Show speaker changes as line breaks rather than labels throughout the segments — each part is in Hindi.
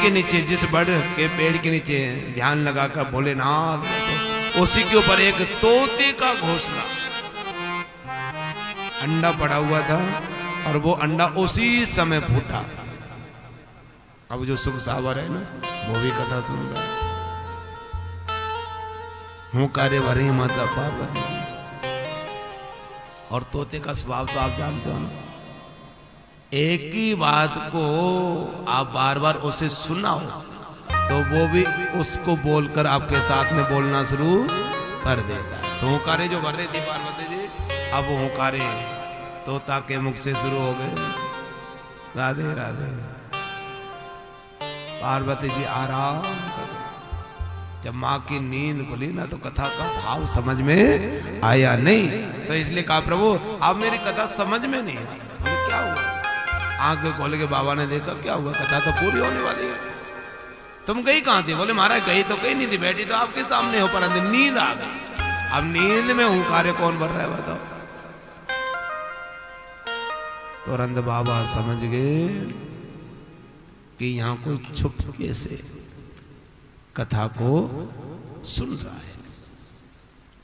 के नीचे, जिस बड़ के पेड़ के नीचे ध्यान लगाकर भोलेनाथ, उसी के ऊपर एक तोते का घोंसला अंडा पड़ा हुआ था और वो अंडा उसी समय फूटा। अब जो सुख सावर है ना, वो भी कथा सुन रहा है। हूं कार्य भरी माता पार्वती, और तोते का स्वभाव तो आप जानते हो ना, एक ही बात को आप बार बार उसे सुनाओ तो वो भी उसको बोलकर आपके साथ में बोलना शुरू कर देता है। तो हुंकारे जो भर रही थी पार्वती जी, अब वो हुंकारे तोता के मुख से शुरू हो गए। राधे राधे। पार्वती जी आराम कर, जब माँ की नींद खुली ना तो कथा का भाव समझ में आया नहीं, तो इसलिए कहा प्रभु अब मेरी कथा समझ में नहीं आई। क्या हुआ? आंख खोल के बाबा ने देखा, क्या हुआ? कथा तो पूरी होने वाली है। तुम गई कहां थी? बोले महाराज गई तो कहीं नहीं थी, बैठी तो आपके सामने हो, पर नींद आ गई। अब नींद में हुंकारे कौन भर रहा है बताओ? तुरंत बाबा समझ गए कि यहां कोई छुपके से कथा को सुन रहा है,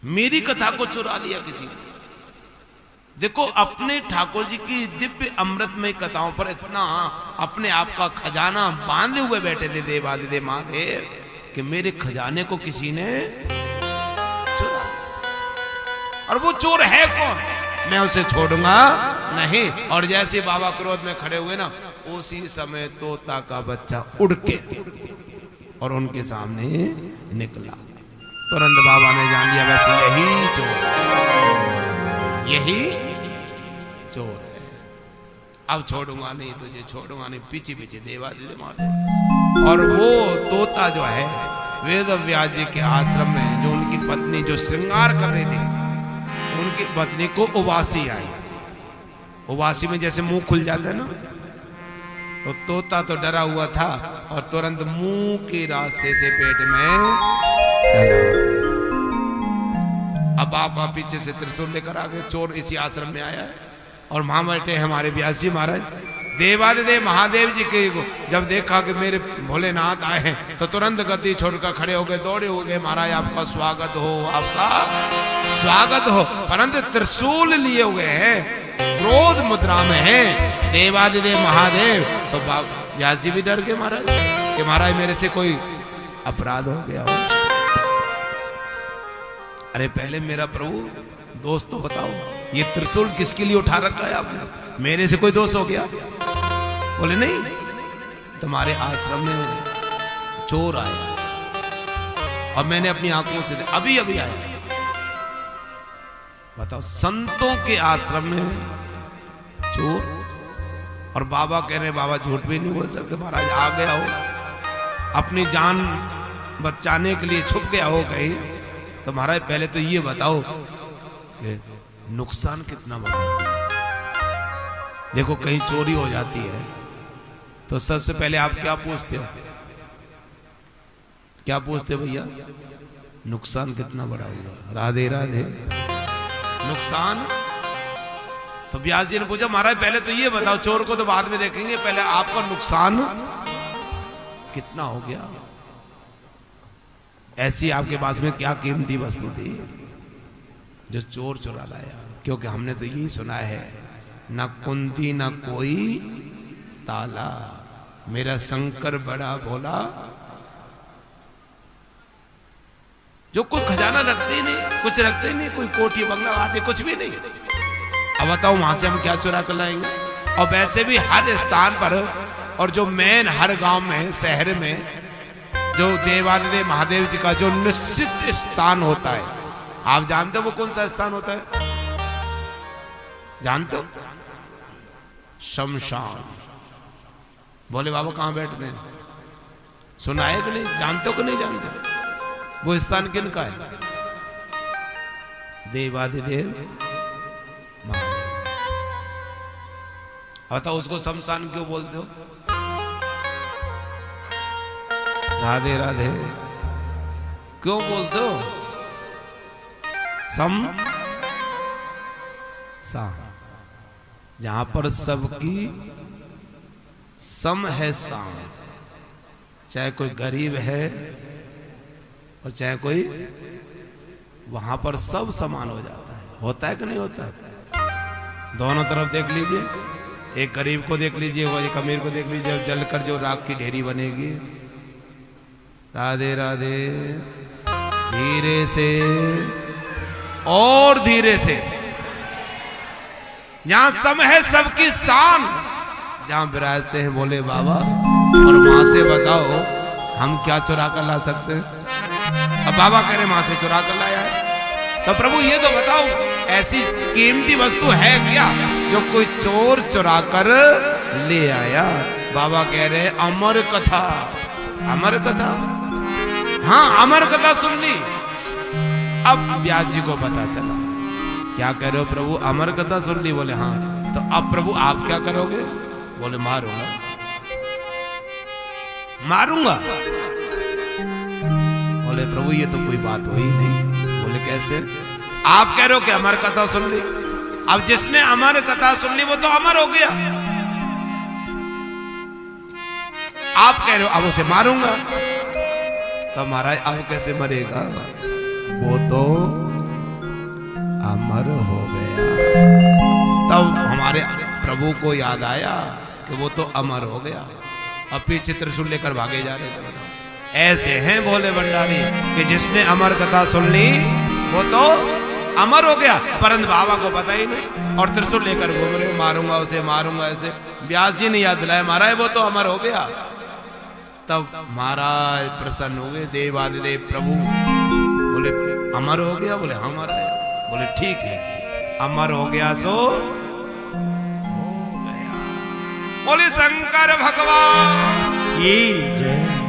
मेरी कथा को चुरा लिया किसी ने। देखो अपने ठाकुर जी की दिव्य अमृतमय कथाओं पर इतना अपने आप का खजाना बांधे हुए बैठे थे देवादिदेव महादेव कि मेरे खजाने को किसी ने चुरा। और वो चोर है कौन? मैं उसे छोड़ूंगा नहीं। और जैसे बाबा क्रोध में खड़े हुए ना, उसी समय तोता का बच्चा उड़ के और उनके सामने निकला। तुरंत बाबा ने जान लिया वैसे यही चोर है, यही चोर है। अब छोड़ूंगा नहीं तुझे, छोड़ूंगा नहीं। पीछे पीछे देवादिदेव महादेव। और वो तोता जो है वेद व्यास जी के आश्रम में जो उनकी पत्नी जो श्रृंगार कर रही थी, उनकी पत्नी को उबासी आई। उबासी में जैसे मुंह खुल जाता है ना, तो तोता तो डरा हुआ था और तुरंत मुंह के रास्ते से पेट में चला। अब आप पीछे से त्रिशूल लेकर आ गए। चोर इसी आश्रम में आया है और वहां बैठे हमारे व्यास जी महाराज। देवादिदेव महादेव जी के जब देखा कि मेरे भोलेनाथ आए हैं तो तुरंत गद्दी छोड़कर खड़े हो गए, दौड़े हो गए। महाराज आपका स्वागत हो, आपका स्वागत हो। परंतु त्रिशूल लिए हुए हैं, क्रोध मुद्रा में है देवादिदेव महादेव। तो व्यास जी भी डर गए महाराज कि महाराज मेरे से कोई अपराध हो गया हो। अरे पहले मेरा प्रभु दोस्त तो बताओ, ये त्रिशूल किसके लिए उठा रखा है आपने? मेरे से कोई दोष हो गया? बोले नहीं, तुम्हारे आश्रम में चोर आया और मैंने अपनी आंखों से अभी अभी आया। बताओ, संतों के आश्रम में चोर। और बाबा कह रहे बाबा झूठ भी नहीं बोल सकते, महाराज आ गया हो, अपनी जान बचाने के लिए छुप गया हो कहीं। तो महाराज पहले तो ये बताओ कि नुकसान कितना बड़ा। देखो कहीं चोरी हो जाती है तो सबसे पहले आप क्या पूछते हो? क्या पूछते हो भैया? नुकसान कितना बड़ा होगा। राधे राधे। नुकसान। तो व्यास जी ने पूछा महाराज पहले तो ये बताओ, चोर को तो बाद में देखेंगे, पहले आपका नुकसान कितना हो गया? ऐसी आपके पास में क्या कीमती वस्तु थी जो चोर चुरा लाया? क्योंकि हमने तो यही सुना है, न कुंती न कोई ताला, मेरा शंकर बड़ा भोला। जो कोई खजाना रखते नहीं, कुछ रखते नहीं, कोई कोठी बंगला आदि कुछ भी नहीं। अब बताओ वहां से हम क्या चुरा कर लाएंगे? और वैसे भी हर स्थान पर, और जो मेन हर गांव में शहर में जो देवादिदेव महादेव जी का जो निश्चित स्थान होता है, आप जानते हो वो कौन सा स्थान होता है? जानते हो? शमशान। बोले बाबा कहां बैठते हैं? सुना है कि नहीं? जानते हो कि नहीं जानते? वो स्थान किन का है? देवादिदेव महादेव। बताओ उसको शमशान क्यों बोलते हो? राधे राधे। क्यों बोलते हो? जहां पर सबकी सम है शाम, चाहे कोई गरीब है और चाहे कोई, वहां पर सब समान हो जाता है। होता है कि नहीं होता? दोनों तरफ देख लीजिए, एक गरीब को देख लीजिए, वो एक अमीर को देख लीजिए, जलकर जो राख की ढेरी बनेगी। राधे राधे। धीरे से और धीरे से, यहां सम है सबकी शान, जहां विराजते हैं बोले बाबा। और मां से बताओ हम क्या चुरा कर ला सकते हैं? अब बाबा कह रहे मां से चुरा कर लाया है, तो प्रभु ये तो बताओ ऐसी कीमती वस्तु है क्या जो कोई चोर चुरा कर ले आया? बाबा कह रहे अमर कथा। अमर कथा, हाँ अमर कथा सुन ली। अब व्यास जी को पता चला। क्या कह रहे हो प्रभु? अमर कथा सुन ली। बोले हाँ। तो अब प्रभु आप क्या करोगे? बोले मारूंगा। मारूंगा? बोले प्रभु ये तो कोई बात हुई नहीं। बोले कैसे? आप कह रहे हो कि अमर कथा सुन ली, अब जिसने अमर कथा सुन ली वो तो अमर हो गया। आप कह रहे हो अब उसे मारूंगा, तो महाराज अब कैसे मरेगा? वो तो अमर हो गया। तब हमारे प्रभु को याद आया कि वो तो अमर हो गया। अब पीछे त्रिशूल लेकर भागे जा रहे थे। बताओ, ऐसे हैं भोले भंडारी कि जिसने अमर कथा सुन ली वो तो अमर हो गया, परंतु बाबा को पता ही नहीं और त्रिशूल लेकर घूम रहे, मारूंगा उसे, मारूंगा ऐसे। व्यास जी ने याद दिलाया महाराज वो तो अमर हो गया। तब महाराज प्रसन्न हो गए, देवादिदेव प्रभु। बोले अमर हो गया? बोले हाँ महाराज। बोले ठीक है, अमर हो गया सो हो गया। बोले शंकर भगवान की जय।